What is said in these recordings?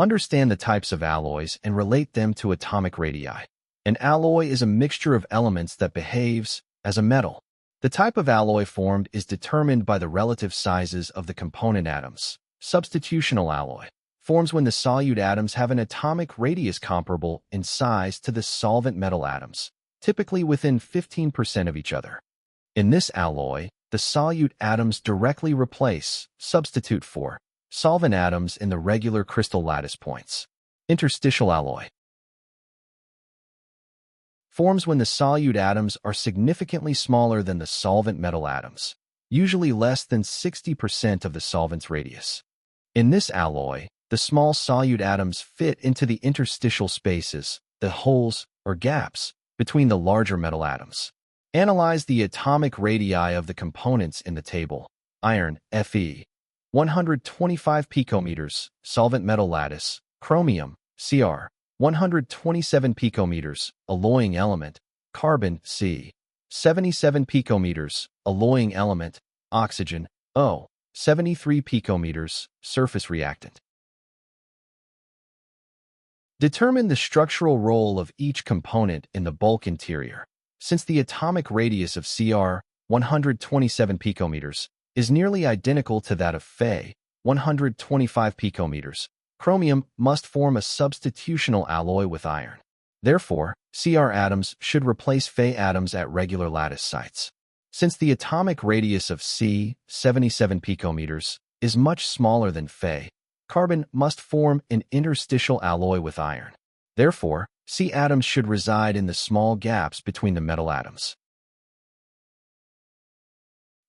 Understand the types of alloys and relate them to atomic radii. An alloy is a mixture of elements that behaves as a metal. The type of alloy formed is determined by the relative sizes of the component atoms. Substitutional alloy forms when the solute atoms have an atomic radius comparable in size to the solvent metal atoms, typically within 15% of each other. In this alloy, the solute atoms directly substitute for, solvent atoms in the regular crystal lattice points. Interstitial alloy forms when the solute atoms are significantly smaller than the solvent metal atoms, usually less than 60% of the solvent's radius. In this alloy, the small solute atoms fit into the interstitial spaces, the holes or gaps, between the larger metal atoms. Analyze the atomic radii of the components in the table. Iron, Fe, 125 picometers, solvent metal lattice. Chromium, Cr, 127 picometers, alloying element. Carbon, C, 77 picometers, alloying element. Oxygen, O, 73 picometers, surface reactant. Determine the structural role of each component in the bulk interior. Since the atomic radius of Cr, 127 picometers, is nearly identical to that of Fe, 125 picometers, chromium must form a substitutional alloy with iron. Therefore, Cr atoms should replace Fe atoms at regular lattice sites. Since the atomic radius of C, 77 picometers, is much smaller than Fe, carbon must form an interstitial alloy with iron. Therefore, C atoms should reside in the small gaps between the metal atoms.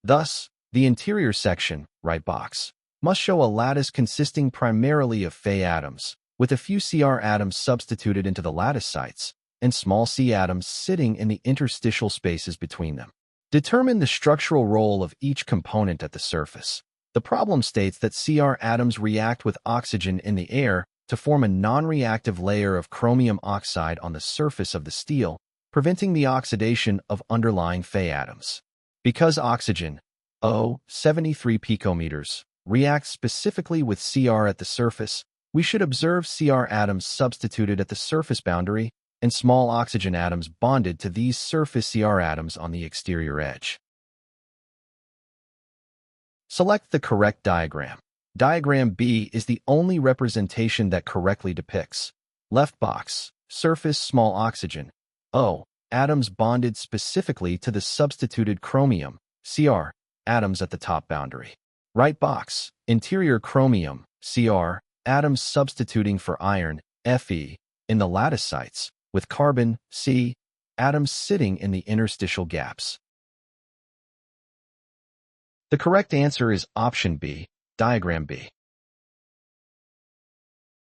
Thus, the interior section, right box, must show a lattice consisting primarily of Fe atoms, with a few Cr atoms substituted into the lattice sites, and small C atoms sitting in the interstitial spaces between them. Determine the structural role of each component at the surface. The problem states that Cr atoms react with oxygen in the air to form a non-reactive layer of chromium oxide on the surface of the steel, preventing the oxidation of underlying Fe atoms. Because oxygen, O, 73 picometers, reacts specifically with Cr at the surface, we should observe Cr atoms substituted at the surface boundary and small oxygen atoms bonded to these surface Cr atoms on the exterior edge. Select the correct diagram. Diagram B is the only representation that correctly depicts. Left box, surface small oxygen, O, atoms bonded specifically to the substituted chromium, Cr, atoms at the top boundary. Right box, interior chromium, Cr, atoms substituting for iron, Fe, in the lattice sites, with carbon, C, atoms sitting in the interstitial gaps. The correct answer is option B, diagram B.